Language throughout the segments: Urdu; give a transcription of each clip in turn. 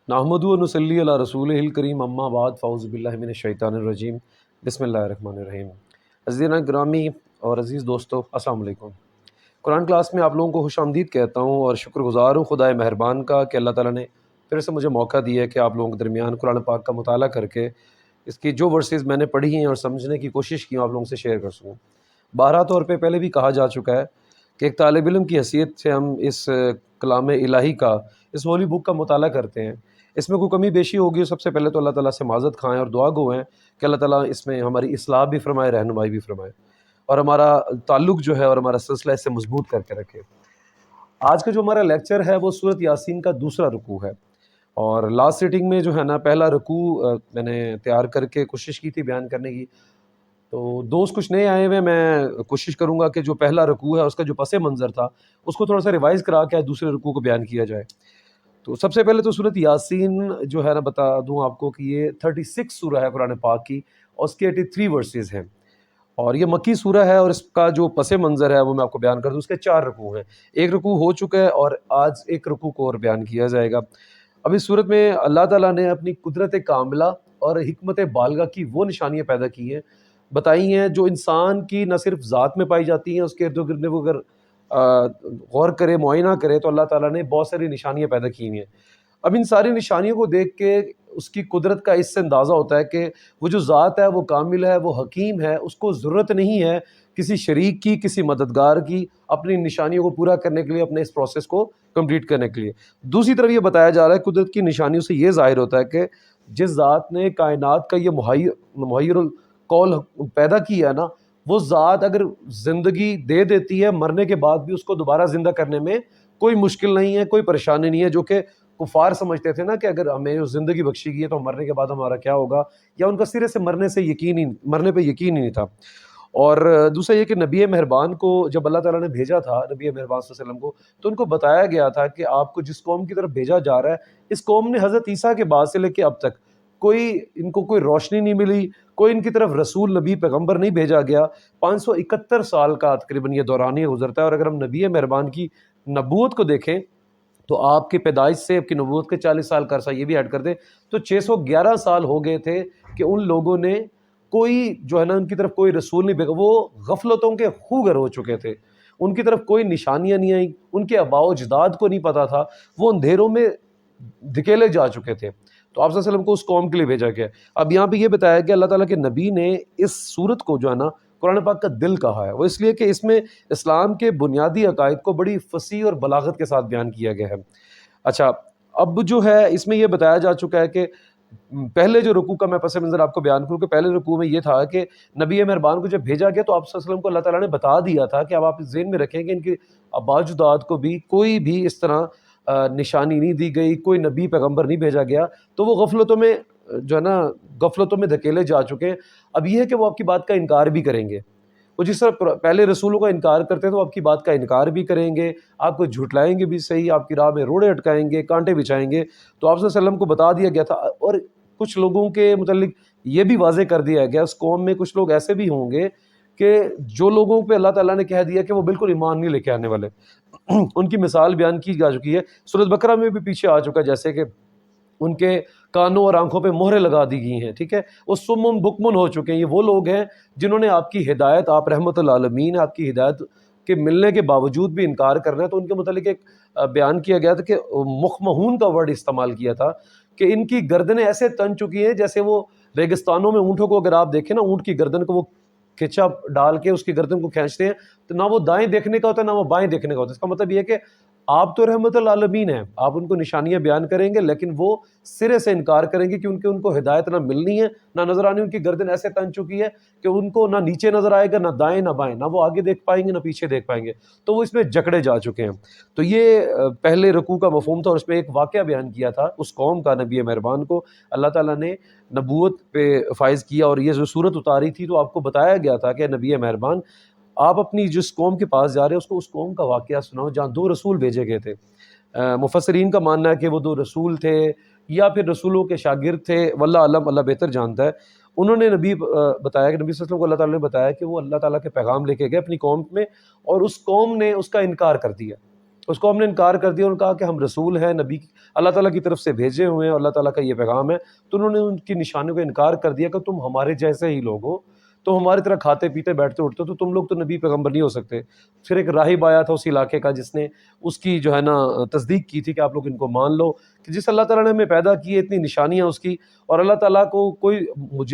نحمدہ و نصلی علی رسولہ الکریم اما بعد فاعوذ باللہ من الشیطان الرجیم بسم اللہ الرحمن الرحیم۔ عزیزان گرامی اور عزیز دوستو، السلام علیکم۔ قرآن کلاس میں آپ لوگوں کو خوش آمدید کہتا ہوں اور شکر گزار ہوں خدائے مہربان کا کہ اللہ تعالیٰ نے پھر سے مجھے موقع دیا ہے کہ آپ لوگوں کے درمیان قرآن پاک کا مطالعہ کر کے اس کی جو ورسز میں نے پڑھی ہیں اور سمجھنے کی کوشش کی ہوں آپ لوگوں سے شیئر کر سکوں۔ بارہا طور پہ پہلے بھی کہا جا چکا ہے کہ ایک طالب علم کی حیثیت سے ہم اس کلام الہی کا، اس ہولی بک کا مطالعہ کرتے ہیں۔ اس میں کوئی کمی بیشی ہوگی سب سے پہلے تو اللہ تعالیٰ سے معذرت خواہیں اور دعا گو ہیں کہ اللہ تعالیٰ اس میں ہماری اصلاح بھی فرمائے، رہنمائی بھی فرمائے اور ہمارا تعلق جو ہے اور ہمارا سلسلہ اس سے مضبوط کر کے رکھے۔ آج کا جو ہمارا لیکچر ہے وہ سورۃ یاسین کا دوسرا رکوع ہے، اور لاسٹ سیٹنگ میں جو ہے نا پہلا رکوع میں نے تیار کر کے کوشش کی تھی بیان کرنے کی۔ تو دوست کچھ نئے آئے ہوئے، میں کوشش کروں گا کہ جو پہلا رکوع ہے اس کا جو پس منظر تھا اس کو تھوڑا سا ریوائز کرا کے دوسرے رکوع کو بیان کیا جائے۔ تو سب سے پہلے تو سورۃ یاسین جو ہے نا بتا دوں آپ کو کہ یہ 36 سورہ ہے قرآن پاک کی، اور اس کے 83 ورسز ہیں، اور یہ مکی سورہ ہے، اور اس کا جو پس منظر ہے وہ میں آپ کو بیان کر دوں۔ اس کے 4 رکوع ہیں، ایک رکوع ہو چکا ہے اور آج ایک رکوع کو اور بیان کیا جائے گا۔ اب اس صورت میں اللہ تعالیٰ نے اپنی قدرت کاملہ اور حکمت بالغہ کی وہ نشانیاں پیدا کی ہیں، بتائی ہیں، جو انسان کی نہ صرف ذات میں پائی جاتی ہیں، اس کے ارد گرد وہ اگر غور کرے، معائنہ کرے، تو اللہ تعالیٰ نے بہت ساری نشانیاں پیدا کی ہوئی ہیں۔ اب ان ساری نشانیوں کو دیکھ کے اس کی قدرت کا اس سے اندازہ ہوتا ہے کہ وہ جو ذات ہے وہ کامل ہے، وہ حکیم ہے، اس کو ضرورت نہیں ہے کسی شریک کی، کسی مددگار کی، اپنی نشانیوں کو پورا کرنے کے لیے، اپنے اس پروسیس کو کمپلیٹ کرنے کے لیے۔ دوسری طرف یہ بتایا جا رہا ہے قدرت کی نشانیوں سے یہ ظاہر ہوتا ہے کہ جس ذات نے کائنات کا یہ محیر القول پیدا کیا ہے نا، وہ ذات اگر زندگی دے دیتی ہے، مرنے کے بعد بھی اس کو دوبارہ زندہ کرنے میں کوئی مشکل نہیں ہے، کوئی پریشانی نہیں ہے، جو کہ کفار سمجھتے تھے نا کہ اگر ہمیں زندگی بخشی گئی ہے تو مرنے کے بعد ہمارا کیا ہوگا، یا ان کا سرے سے مرنے پہ یقین ہی نہیں تھا۔ اور دوسرا یہ کہ نبی مہربان کو جب اللہ تعالیٰ نے بھیجا تھا، نبی مہربان صلی اللہ علیہ وسلم کو، تو ان کو بتایا گیا تھا کہ آپ کو جس قوم کی طرف بھیجا جا رہا ہے، اس قوم نے حضرت عیسیٰ کے بعد سے لے کے اب تک ان کو کوئی روشنی نہیں ملی، کوئی ان کی طرف رسول، نبی، پیغمبر نہیں بھیجا گیا۔ 571 سال کا تقریباً یہ دورانیہ گزرتا ہے، اور اگر ہم نبی مہربان کی نبوت کو دیکھیں تو آپ کی پیدائش سے آپ کی نبوت کے 40 سال کا عرصہ یہ بھی ایڈ کر دیں تو 611 سال ہو گئے تھے کہ ان لوگوں نے کوئی جو ہے نا ان کی طرف کوئی رسول نہیں بھیجا۔ وہ غفلتوں کے خوگر ہو چکے تھے، ان کی طرف کوئی نشانیاں نہیں آئیں، ان کے آباء و اجداد کو نہیں پتا تھا، وہ اندھیروں میں دھکیلے جا چکے تھے۔ تو آپ صلی اللہ علیہ وسلم کو اس قوم کے لیے بھیجا گیا۔ اب یہاں پہ یہ بتایا کہ اللہ تعالیٰ کے نبی نے اس صورت کو جو ہے نا قرآن پاک کا دل کہا ہے، وہ اس لیے کہ اس میں اسلام کے بنیادی عقائد کو بڑی فصیح اور بلاغت کے ساتھ بیان کیا گیا ہے۔ اچھا، اب جو ہے اس میں یہ بتایا جا چکا ہے کہ پہلے جو رکوع کا میں پس منظر آپ کو بیان کروں کہ پہلے رکوع میں یہ تھا کہ نبی مہربان کو جب بھیجا گیا تو آپ صلی اللہ علیہ وسلم کو اللہ تعالیٰ نے بتا دیا تھا کہ اب آپ ذہن میں رکھیں کہ ان کے آباء اجداد کو بھی کوئی بھی اس طرح نشانی نہیں دی گئی، کوئی نبی پیغمبر نہیں بھیجا گیا، تو وہ غفلتوں میں جو ہے نا غفلتوں میں دھکیلے جا چکے ہیں۔ اب یہ ہے کہ وہ آپ کی بات کا انکار بھی کریں گے، وہ جس طرح پہلے رسولوں کا انکار کرتے ہیں تو آپ کی بات کا انکار بھی کریں گے، آپ کو جھٹلائیں گے بھی صحیح، آپ کی راہ میں روڑے اٹکائیں گے، کانٹے بچھائیں گے۔ تو آپ صلی اللہ علیہ وسلم کو بتا دیا گیا تھا، اور کچھ لوگوں کے متعلق یہ بھی واضح کر دیا گیا، اس قوم میں کچھ لوگ ایسے بھی ہوں گے کہ جو لوگوں پہ اللہ تعالیٰ نے کہہ دیا کہ وہ بالکل ایمان نہیں لے کے آنے والے، ان کی مثال بیان کی جا چکی ہے، سورۃ بقرہ میں بھی پیچھے آ چکا ہے، جیسے کہ ان کے کانوں اور آنکھوں پہ مہریں لگا دی گئی ہیں، ٹھیک ہے، وہ سمن بکمن ہو چکے ہیں۔ یہ وہ لوگ ہیں جنہوں نے آپ کی ہدایت، آپ رحمت العالمین، آپ کی ہدایت کے ملنے کے باوجود بھی انکار کرنا ہے۔ تو ان کے متعلق ایک بیان کیا گیا تھا کہ مخمہون کا ورڈ استعمال کیا تھا کہ ان کی گردنیں ایسے تن چکی ہیں جیسے وہ ریگستانوں میں اونٹوں کو اگر آپ دیکھیں نا، اونٹ کی گردن کو وہ کھچا ڈال کے اس کی گردن کو کھینچتے ہیں تو نہ وہ دائیں دیکھنے کا ہوتا ہے نہ وہ بائیں دیکھنے کا ہوتا ہے۔ اس کا مطلب یہ ہے کہ آپ تو رحمت العالمین ہیں، آپ ان کو نشانیاں بیان کریں گے، لیکن وہ سرے سے انکار کریں گے کیونکہ ان کو ہدایت نہ ملنی ہے نہ نظر آنی۔ ان کی گردن ایسے تن چکی ہے کہ ان کو نہ نیچے نظر آئے گا، نہ دائیں نہ بائیں، نہ وہ آگے دیکھ پائیں گے نہ پیچھے دیکھ پائیں گے، تو وہ اس میں جکڑے جا چکے ہیں۔ تو یہ پہلے رکوع کا مفہوم تھا، اور اس میں ایک واقعہ بیان کیا تھا اس قوم کا۔ نبی مہربان کو اللہ تعالیٰ نے نبوت پہ فائز کیا، اور یہ جو صورت اتاری تھی تو آپ کو بتایا گیا تھا کہ نبی مہربان آپ اپنی جس قوم کے پاس جا رہے ہیں اس کو اس قوم کا واقعہ سناؤ جہاں 2 رسول بھیجے گئے تھے۔ مفسرین کا ماننا ہے کہ وہ 2 رسول تھے یا پھر رسولوں کے شاگرد تھے، واللہ علم، اللہ بہتر جانتا ہے۔ انہوں نے بتایا کہ نبی صلی اللہ علیہ وسلم کو اللہ تعالیٰ نے بتایا کہ وہ اللہ تعالیٰ کے پیغام لے کے گئے اپنی قوم میں، اور اس قوم نے اس کا انکار کر دیا۔ اس کو ہم نے انکار کر دیا اور کہا کہ ہم رسول ہیں، نبی اللہ تعالیٰ کی طرف سے بھیجے ہوئے ہیں اور اللہ تعالیٰ کا یہ پیغام ہے، تو انہوں نے ان کی نشانیوں کا انکار کر دیا کہ تم ہمارے جیسے ہی لوگ ہو، تو ہماری طرح کھاتے پیتے بیٹھتے اٹھتے تو تم لوگ تو نبی پیغمبر نہیں ہو سکتے۔ پھر ایک راہب آیا تھا اس علاقے کا جس نے اس کی جو ہے نا تصدیق کی تھی کہ آپ لوگ ان کو مان لو کہ جس اللہ تعالیٰ نے ہمیں پیدا کی ہے، اتنی نشانیاں اس کی، اور اللہ تعالیٰ کو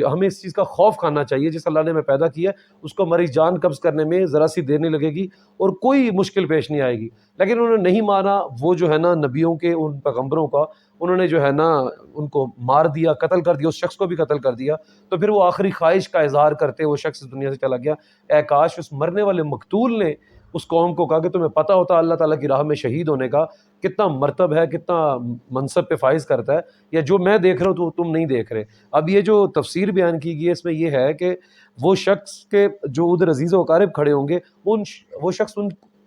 ہمیں اس چیز کا خوف کھانا چاہیے، جس اللہ نے ہمیں پیدا کیا ہے اس کو ہماری جان قبض کرنے میں ذرا سی دیر نہیں لگے گی اور کوئی مشکل پیش نہیں آئے گی۔ لیکن انہوں نے نہیں مانا، وہ جو ہے نا نبیوں کے ان پیغمبروں کا انہوں نے جو ہے نا ان کو مار دیا، قتل کر دیا، اس شخص کو بھی قتل کر دیا۔ تو پھر وہ آخری خواہش کا اظہار کرتے وہ شخص دنیا سے چلا گیا۔ اے کاش اس مرنے والے مقتول نے اس قوم کو کہا کہ تمہیں پتہ ہوتا اللہ تعالیٰ کی راہ میں شہید ہونے کا کتنا مرتب ہے، کتنا منصب پہ فائز کرتا ہے، یا جو میں دیکھ رہا ہوں تو تم نہیں دیکھ رہے۔ اب یہ جو تفسیر بیان کی گئی ہے اس میں یہ ہے کہ وہ شخص کے جو ادھر عزیز و اقارب کھڑے ہوں گے، وہ شخص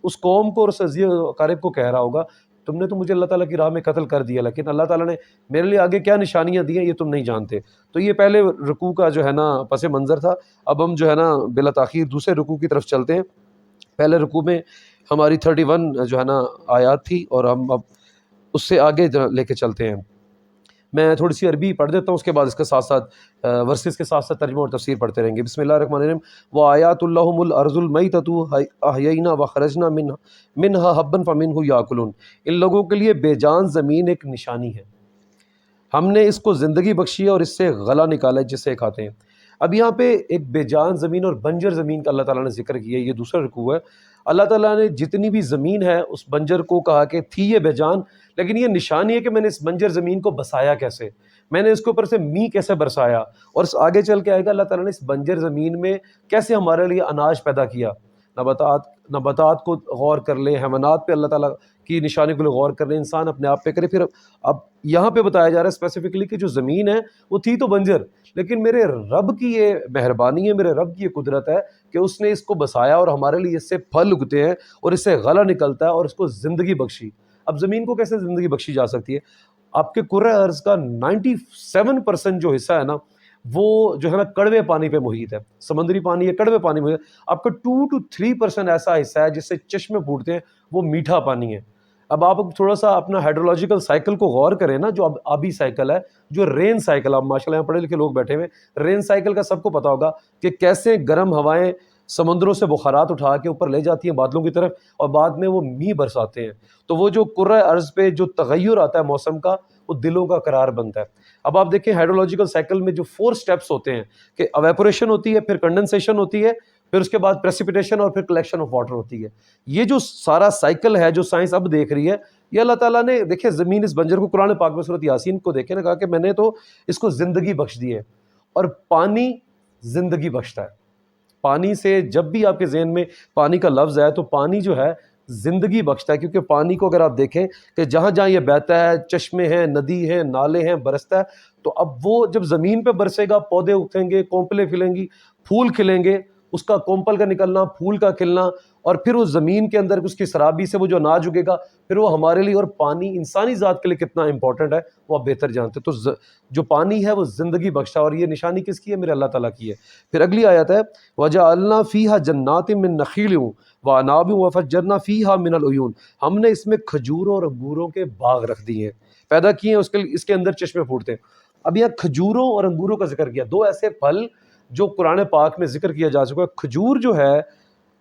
اس قوم کو اور اس عزیز و اقارب کو کہہ رہا ہوگا تم نے تو مجھے اللہ تعالیٰ کی راہ میں قتل کر دیا، لیکن اللہ تعالیٰ نے میرے لیے آگے کیا نشانیاں دی ہیں یہ تم نہیں جانتے۔ تو یہ پہلے رکوع کا جو ہے نا پس منظر تھا۔ اب ہم جو ہے نا بلا تاخیر دوسرے رکوع کی طرف چلتے ہیں۔ پہلے رکوع میں ہماری 31 جو ہے نا آیات تھی اور ہم اب اس سے آگے لے کے چلتے ہیں۔ میں تھوڑی سی عربی پڑھ دیتا ہوں، اس کے بعد اس کے ساتھ ساتھ ورسز کے ساتھ ساتھ ترجمہ اور تفسیر پڑھتے رہیں گے۔ بسم اللہ الرحمن الرحیم۔ وآیات اللہم الارض المیتۃ احییناها وخرجنا منها حبا فمنہ یاکلون۔ ان لوگوں کے لیے بے جان زمین ایک نشانی ہے، ہم نے اس کو زندگی بخشی ہے اور اس سے غلہ نکالا ہے جس سے کھاتے ہیں۔ اب یہاں پہ ایک بے جان زمین اور بنجر زمین کا اللہ تعالیٰ نے ذکر کیا ہے، یہ دوسرا رکوع ہے۔ اللہ تعالیٰ نے جتنی بھی زمین ہے اس بنجر کو کہا کہ تھی یہ بے جان، لیکن یہ نشانی ہے کہ میں نے اس بنجر زمین کو بسایا کیسے، میں نے اس کے اوپر سے می کیسے برسایا، اور اس آگے چل کے آئے گا اللہ تعالیٰ نے اس بنجر زمین میں کیسے ہمارے لیے اناج پیدا کیا۔ نباتات کو غور کر لیں، حیوانات پہ اللہ تعالیٰ کی نشانی کو غور کر لیں، انسان اپنے آپ پہ کرے۔ پھر اب یہاں پہ بتایا جا رہا ہے اسپیسیفکلی کہ جو زمین ہے وہ تھی تو بنجر، لیکن میرے رب کی یہ مہربانی ہے، میرے رب کی یہ قدرت ہے کہ اس نے اس کو بسایا اور ہمارے لیے اس سے پھل اگتے ہیں اور اس سے غلہ نکلتا ہے اور اس کو زندگی بخشی۔ اب زمین کو کیسے زندگی بخشی جا سکتی ہے؟ آپ کے کرۂ ارض کا 97% جو حصہ ہے نا وہ جو ہے نا کڑوے پانی پہ محیط ہے، سمندری پانی ہے، کڑوے پانی محیط ہے۔ آپ کا 2 to 3% ایسا حصہ ہے جس سے چشمے پھوٹتے ہیں، وہ میٹھا پانی ہے۔ اب آپ تھوڑا سا اپنا ہائیڈرولوجیکل سائیکل کو غور کریں نا، جو اب آبی سائیکل ہے، جو رین سائیکل، آپ ماشاءاللہ یہاں پڑھے لکھے لوگ بیٹھے ہوئے، رین سائیکل کا سب کو پتا ہوگا کہ کیسے گرم ہوائیں سمندروں سے بخارات اٹھا کے اوپر لے جاتی ہیں بادلوں کی طرف اور بعد میں وہ میਂہ برساتے ہیں۔ تو وہ جو کرۂ ارض پہ جو تغیر آتا ہے موسم کا، وہ دلوں کا قرار بنتا ہے۔ اب آپ دیکھیں ہائیڈرولوجیکل سائیکل میں جو 4 سٹیپس ہوتے ہیں کہ ایویپوریشن ہوتی ہے، پھر کنڈنسیشن ہوتی ہے، پھر اس کے بعد پریسیپیٹیشن اور پھر کلیکشن آف واٹر ہوتی ہے۔ یہ جو سارا سائیکل ہے جو سائنس اب دیکھ رہی ہے، یہ اللہ تعالیٰ نے دیکھیں زمین اس بنجر کو قرآن پاک میں سورۃ یاسین کو دیکھیں نا، کہا کہ میں نے تو اس کو زندگی بخش دی ہے، اور پانی زندگی بخشتا ہے۔ پانی سے جب بھی آپ کے ذہن میں پانی کا لفظ ہے تو پانی جو ہے زندگی بخشتا ہے، کیونکہ پانی کو اگر آپ دیکھیں کہ جہاں جہاں یہ بہتا ہے، چشمے ہیں، ندی ہیں، نالے ہیں، برستا ہے، تو اب وہ جب زمین پہ برسے گا پودے اگیں گے، کونپلیں پھلیں گی، پھول کھلیں گے، اس کا کونپل کا نکلنا، پھول کا کھلنا، اور پھر اس زمین کے اندر اس کی سرابی سے وہ جو اناج اگے گا، پھر وہ ہمارے لیے، اور پانی انسانی ذات کے لیے کتنا امپورٹنٹ ہے وہ آپ بہتر جانتے ہیں۔ تو جو پانی ہے وہ زندگی بخشا، اور یہ نشانی کس کی ہے؟ میرے اللہ تعالیٰ کی ہے۔ پھر اگلی آیت ہے وَجَعَلْنَا فِيهَا جَنَّاتٍ مِّن نَخِيلٍ وَأَعْنَابٍ وَفَجَّرْنَا فِيهَا مِنَ الْعُيُونِ، ہم نے اس میں کھجوروں اور انگوروں کے باغ رکھ دیے ہیں، پیدا کیے ہیں، اس کے اندر چشمے پھوٹتے ہیں۔ اب یہاں کھجوروں اور انگوروں کا ذکر کیا، 2 ایسے پھل جو قرآن پاک میں ذکر کیا جا چکا ہے۔ کھجور جو ہے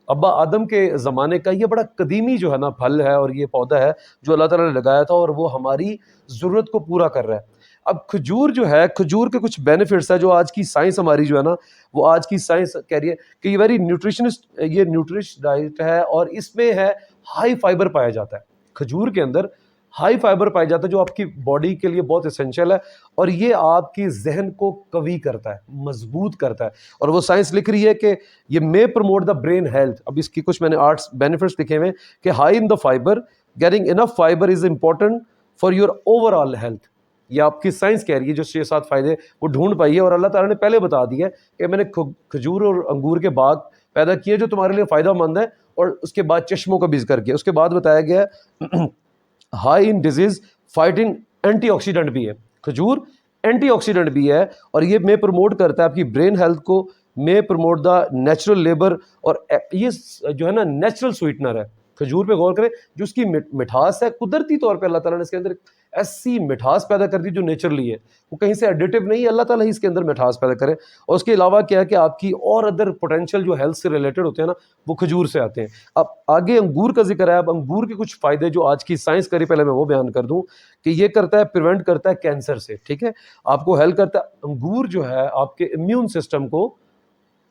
ابا آدم کے زمانے کا، یہ بڑا قدیمی جو ہے نا پھل ہے، اور یہ پودا ہے جو اللہ تعالیٰ نے لگایا تھا اور وہ ہماری ضرورت کو پورا کر رہا ہے۔ اب کھجور جو ہے، کھجور کے کچھ بینیفٹس ہے جو آج کی سائنس ہماری جو ہے نا، وہ آج کی سائنس کہہ رہی ہے کہ یہ ویری نیوٹریشنسٹ، یہ نیوٹریش ڈائٹ ہے، اور اس میں ہے ہائی فائبر پایا جاتا ہے۔ کھجور کے اندر ہائی فائبر پایا جاتا ہے جو آپ کی باڈی کے لیے بہت اسینشیل ہے، اور یہ آپ کی ذہن کو قوی کرتا ہے، مضبوط کرتا ہے۔ اور وہ سائنس لکھ رہی ہے کہ یہ may promote the brain health۔ اب اس کی کچھ میں نے آرٹس بینیفٹس لکھے ہوئے کہ high in the fiber, getting enough fiber is important for your overall health۔ یہ آپ کی سائنس کہہ رہی ہے، جو 6-7 فائدے وہ ڈھونڈ پائی ہے، اور اللہ تعالیٰ نے پہلے بتا دیا کہ میں نے کھجور اور انگور کے باغ پیدا کیے جو تمہارے لیے فائدہ مند ہے، اور اس کے بعد چشموں کا بھی ذکر کیا۔ اس کے بعد بتایا گیا ہے high in disease fighting, antioxidant بھی ہے کھجور، اینٹی آکسیڈنٹ بھی ہے، اور یہ میں پروموٹ کرتا ہے آپ کی برین ہیلتھ کو، میں پروموٹ دا نیچرل لیبر، اور یہ جو ہے نا نیچرل سویٹنر ہے۔ کھجور پہ غور کریں, جو اس کی مٹھاس ہے, قدرتی طور پہ اللہ تعالیٰ نے اس کے اندر ایسی مٹھاس پیدا کر دی جو نیچرلی ہے, وہ کہیں سے ایڈیٹو نہیں ہے, اللہ تعالیٰ ہی اس کے اندر مٹھاس پیدا کرے. اور اس کے علاوہ کیا ہے کہ آپ کی اور ادر پوٹینشیل جو ہیلتھ سے ریلیٹڈ ہوتے ہیں نا, وہ کھجور سے آتے ہیں. اب آگے انگور کا ذکر ہے. اب انگور کے کچھ فائدے جو آج کی سائنس کری, پہلے میں وہ بیان کر دوں کہ یہ کرتا ہے, پریونٹ کرتا ہے کینسر سے, ٹھیک ہے, آپ کو ہیلپ کرتا ہے. انگور جو ہے آپ کے امیون سسٹم کو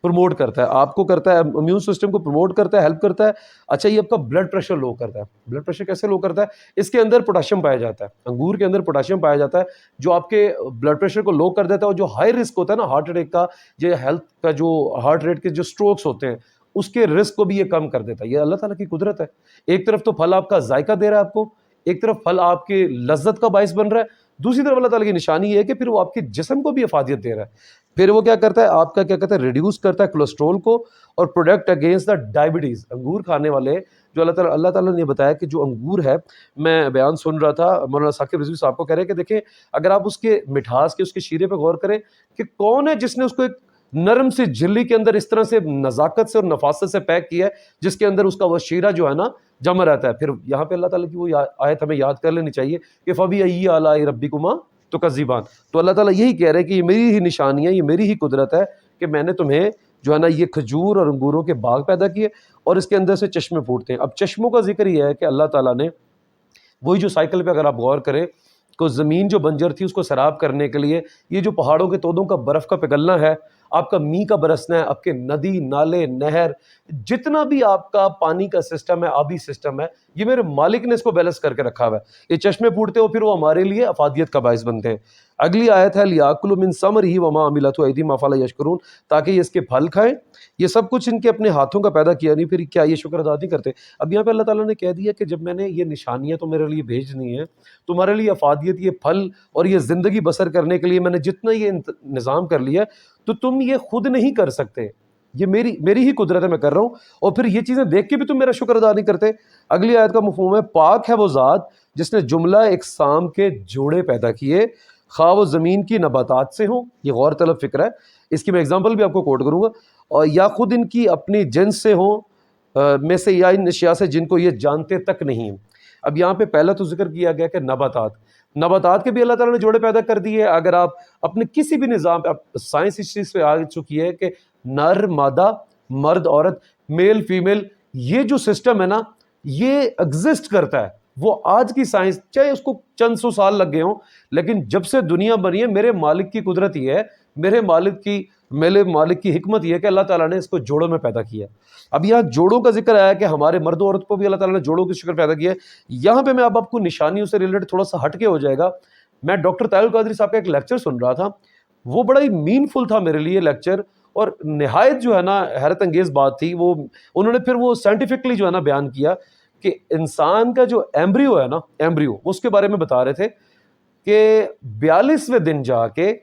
پروموٹ کرتا ہے, آپ کو کرتا ہے امیون سسٹم کو پروموٹ کرتا ہے, ہیلپ کرتا ہے. اچھا, یہ آپ کا بلڈ پریشر لو کرتا ہے. بلڈ پریشر کیسے لو کرتا ہے؟ اس کے اندر پوٹاشیم پایا جاتا ہے, انگور کے اندر پوٹاشیم پایا جاتا ہے, جو آپ کے بلڈ پریشر کو لو کر دیتا ہے. اور جو ہائی رسک ہوتا ہے نا ہارٹ اٹیک کا, جو ہیلتھ کا, جو ہارٹ ریٹ کے جو اسٹروکس ہوتے ہیں, اس کے رسک کو بھی یہ کم کر دیتا ہے. یہ اللہ تعالیٰ کی قدرت ہے. ایک طرف تو پھل آپ کا ذائقہ دے رہا ہے آپ کو, ایک طرف پھل آپ کے لذت کا باعث بن رہا ہے, دوسری طرف اللہ تعالیٰ کی نشانی یہ ہے کہ پھر وہ آپ کے جسم کو بھی افادیت دے رہا ہے. پھر وہ کیا کرتا ہے, آپ کا کیا کہتا ہے, ریڈیوس کرتا ہے کولیسٹرول کو, اور پروڈکٹ اگینسٹ دا ڈائبٹیز. انگور کھانے والے جو اللہ تعالیٰ نے بتایا کہ جو انگور ہے, میں بیان سن رہا تھا مولانا ثاقب رضوی صاحب کو, کہہ رہے کہ دیکھیں اگر آپ اس کے مٹھاس کے, اس کے شیرے پہ غور کریں کہ کون ہے جس نے اس کو ایک نرم سے جھلی کے اندر اس طرح سے نزاکت سے اور نفاست سے پیک کیا ہے, جس کے اندر اس کا وہ شیرہ جو ہے نا جمع رہتا ہے. پھر یہاں پہ اللہ تعالیٰ کی وہ آیت ہمیں یاد کر لینی چاہیے کہ فَبِأَيِّ آلَاءِ رَبِّكُمَا تُكَذِّبَانِ. تو اللہ تعالیٰ یہی کہہ رہے ہیں کہ یہ میری ہی نشانی ہے, یہ میری ہی قدرت ہے کہ میں نے تمہیں جو ہے نا یہ کھجور اور انگوروں کے باغ پیدا کیے, اور اس کے اندر سے چشمے پھوٹتے ہیں. اب چشموں کا ذکر یہ ہے کہ اللہ تعالیٰ نے وہی جو سائیکل پہ اگر آپ غور کریں کو زمین جو بنجر تھی اس کو سیراب کرنے کے لیے یہ جو پہاڑوں کے تودوں کا برف کا پگھلنا ہے, آپ کا می کا برسنا ہے, آپ کے ندی نالے نہر جتنا بھی آپ کا پانی کا سسٹم ہے, آبی سسٹم ہے, یہ میرے مالک نے اس کو بیلنس کر کے رکھا ہوا ہے. یہ چشمے پھوٹتے ہو پھر وہ ہمارے لیے افادیت کا باعث بنتے ہیں. اگلی آیت ہے لِيَأْكُلُوا مِن ثَمَرِهِ وَمَا عَمِلَتْهُ أَيْدِيهِمْ أَفَلَا يَشْكُرُونَ, تاکہ یہ اس کے پھل کھائیں. یہ سب کچھ ان کے اپنے ہاتھوں کا پیدا کیا نہیں, پھر کیا یہ شکر ادا نہیں کرتے؟ اب یہاں پہ اللہ تعالیٰ نے کہہ دیا کہ جب میں نے یہ نشانیاں تو میرے لیے بھیجنی ہیں, تمہارے لیے افادیت, یہ پھل اور یہ زندگی بسر کرنے کے لیے میں نے جتنا یہ نظام کر لیا, تو تم یہ خود نہیں کر سکتے, یہ میری ہی قدرت ہے, میں کر رہا ہوں. اور پھر یہ چیزیں دیکھ کے بھی تم میرا شکر ادا نہیں کرتے. اگلی آیت کا مفہوم ہے پاک ہے وہ ذات جس نے جملہ اقسام کے جوڑے پیدا کیے, خواہ وہ زمین کی نباتات سے ہوں, یہ غور طلب فکر ہے, اس کی میں اگزامپل بھی آپ کو کوٹ کروں گا, اور یا خود ان کی اپنی جنس سے ہوں میں سے, یا ان اشیاء سے جن کو یہ جانتے تک نہیں. اب یہاں پہ پہلا تو ذکر کیا گیا کہ نباتات کے بھی اللہ تعالیٰ نے جوڑے پیدا کر دیے. اگر آپ اپنے کسی بھی نظام پہ, سائنس اس چیز پہ آ چکی ہے کہ نر مادہ, مرد عورت, میل فیمیل, یہ جو سسٹم ہے نا یہ ایگزسٹ کرتا ہے. وہ آج کی سائنس چاہے اس کو چند سو سال لگ گئے ہوں, لیکن جب سے دنیا بنی ہے میرے مالک کی قدرت یہ ہے, میرے مالک کی حکمت یہ ہے کہ اللہ تعالیٰ نے اس کو جوڑوں میں پیدا کیا. اب یہاں جوڑوں کا ذکر آیا کہ ہمارے مرد و عورت کو بھی اللہ تعالیٰ نے جوڑوں کی شکل پیدا کیا ہے. یہاں پہ میں اب آپ کو نشانیوں سے ریلیٹڈ تھوڑا سا ہٹ کے ہو جائے گا. میں ڈاکٹر طاہر القادری صاحب کا ایک لیکچر سن رہا تھا, وہ بڑا ہی مین فل تھا میرے لیے لیکچر, اور نہایت جو ہے نا حیرت انگیز بات تھی. وہ انہوں نے پھر وہ سائنٹیفکلی جو ہے نا بیان کیا کہ انسان کا جو ایمبریو ہے نا, ایمبریو, اس کے بارے میں بتا رہے تھے کہ 42ویں دن جا کے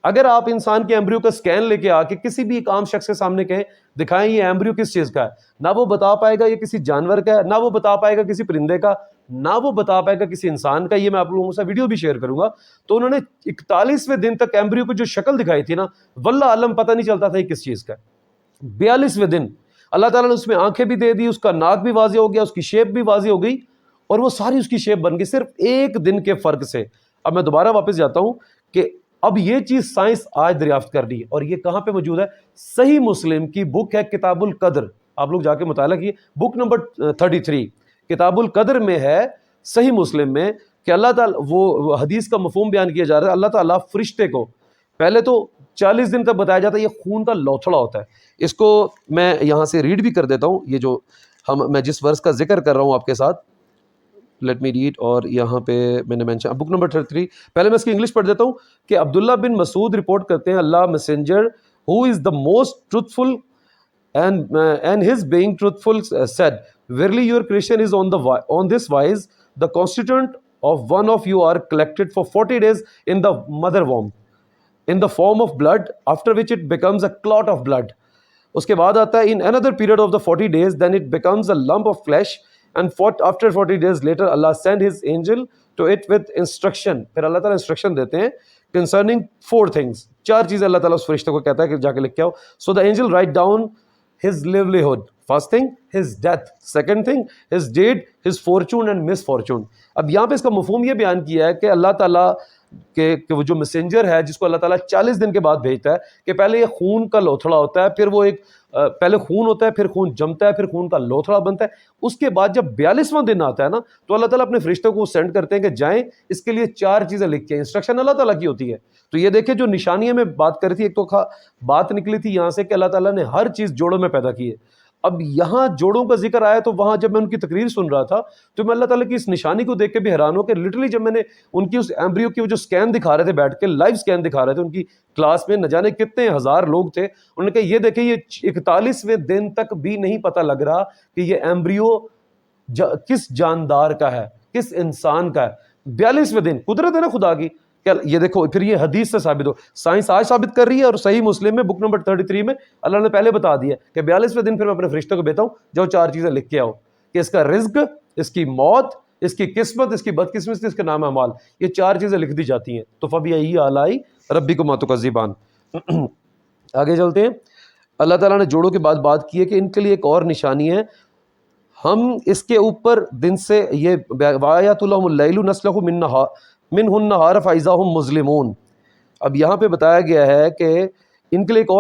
اگر آپ انسان کے ایمبریو کا سکین لے کے آ کے کسی بھی ایک عام شخص کے سامنے کہیں دکھائیں یہ ایمبریو کس چیز کا ہے, نہ وہ بتا پائے گا یہ کسی جانور کا ہے, نہ وہ بتا پائے گا کسی پرندے کا, نہ وہ بتا پائے گا کسی انسان کا. یہ میں آپ لوگوں سے ویڈیو بھی شیئر کروں گا. تو انہوں نے 41ویں دن تک ایمبریو کو جو شکل دکھائی تھی نا, واللہ عالم پتہ نہیں چلتا تھا یہ کس چیز کا ہے. 42ویں دن اللہ تعالیٰ نے اس میں آنکھیں بھی دے دی, اس کا ناک بھی واضح ہو گیا, اس کی شیپ بھی واضح ہو گئی, اور وہ ساری اس کی شیپ بن گئی صرف ایک دن کے فرق سے. اب میں دوبارہ واپس جاتا ہوں کہ اب یہ چیز سائنس آج دریافت کر رہی ہے, اور یہ کہاں پہ موجود ہے؟ صحیح مسلم کی بک ہے کتاب القدر, آپ لوگ جا کے مطالعہ کیے, بک نمبر 33 کتاب القدر میں ہے, صحیح مسلم میں, کہ اللہ تعالیٰ وہ حدیث کا مفہوم بیان کیا جا رہا ہے. اللہ تعالیٰ فرشتے کو پہلے تو 40 دن تک بتایا جاتا ہے یہ خون کا لوتھڑا ہوتا ہے. اس کو میں یہاں سے ریڈ بھی کر دیتا ہوں, یہ جو میں جس ورس کا ذکر کر رہا ہوں آپ کے ساتھ, لیٹ می ریڈ. اور یہاں پہ میں نے مینشن بک نمبر 33, پہلے میں اس کی انگلش پڑھ دیتا ہوں کہ عبداللہ بن مسعود رپورٹ کرتے ہیں, Allah messenger who is the most truthful and his being truthful said, verily your creation is on this wise, the constituent of one of you are collected for 40 days in the mother womb in the form of blood, after which it becomes a clot of blood. اس کے بعد آتا ہے in another period of the 40 days then it becomes a lump of flesh, and after 40 days later Allah sent his angel to it with instruction. پھر اللہ تعالیٰ انسٹرکشن دیتے ہیں concerning 4 things, 4 چیزیں اللہ تعالیٰ اس فرشتے کو کہتا ہے کہ جا کے لکھ کے آؤ. So the angel write down his livelihood, first thing his death, second thing his date, his fortune and misfortune. اب یہاں پہ اس کا مفہوم یہ بیان کیا ہے کہ اللہ تعالیٰ کہ وہ جو میسنجر ہے جس کو اللہ تعالیٰ 40 دن کے بعد بھیجتا ہے, کہ پہلے یہ خون کا لوتھڑا ہوتا ہے, پھر وہ ایک پہلے خون ہوتا ہے, پھر خون جمتا ہے, پھر خون کا لوتھڑا بنتا ہے. اس کے بعد جب 42واں دن آتا ہے نا, تو اللہ تعالیٰ اپنے فرشتوں کو سینڈ کرتے ہیں کہ جائیں اس کے لیے 4 چیزیں لکھ کے, انسٹرکشن اللہ تعالیٰ کی ہوتی ہے. تو یہ دیکھیں جو نشانیاں میں بات کری تھی, ایک تو بات نکلی تھی یہاں سے کہ اللہ تعالیٰ نے ہر چیز جوڑوں میں پیدا کی ہے. اب یہاں جوڑوں کا ذکر آیا تو وہاں جب میں ان کی تقریر سن رہا تھا تو میں اللہ تعالیٰ کی اس نشانی کو دیکھ کے بھی حیران ہوں کہ لٹرلی جب میں نے ان کی اس ایمبریو کی وہ جو سکین دکھا رہے تھے بیٹھ کے, لائیو سکین دکھا رہے تھے ان کی کلاس میں, نہ جانے کتنے ہزار لوگ تھے, انہوں نے کہا یہ دیکھیں یہ 41ویں دن تک بھی نہیں پتہ لگ رہا کہ یہ ایمبریو کس جاندار کا ہے, کس انسان کا ہے. 42ویں دن, قدرت ہے نا خدا کی. یہ دیکھو پھر یہ حدیث سے ثابت ہو, سائنس آج ثابت کر رہی ہے, اور صحیح مسلم میں بک نمبر 33 میں اللہ نے پہلے بتا دیا کہ 42ویں دن پھر میں اپنے فرشتوں کو بھیجتا ہوں, جو 4 چیزیں لکھ کے آؤ کہ اس کا رزق, اس کی موت, اس کی قسمت, اس کی بدقسمتی, اس کے نام اعمال, یہ 4 چیزیں لکھ دی جاتی ہیں. تو فبأي آلاء ربكما تكذبان. آگے چلتے ہیں. اللہ تعالیٰ نے جوڑوں کے بعد بات کی ہے کہ ان کے لیے ایک اور نشانی ہے, ہم اس کے اوپر دن سے یہ وآیات لهم اللیل نسلخ منہ النہار فاذا هم مظلمون. اب یہاں پہ بتایا گیا ہے کہ ان کے لیے ایک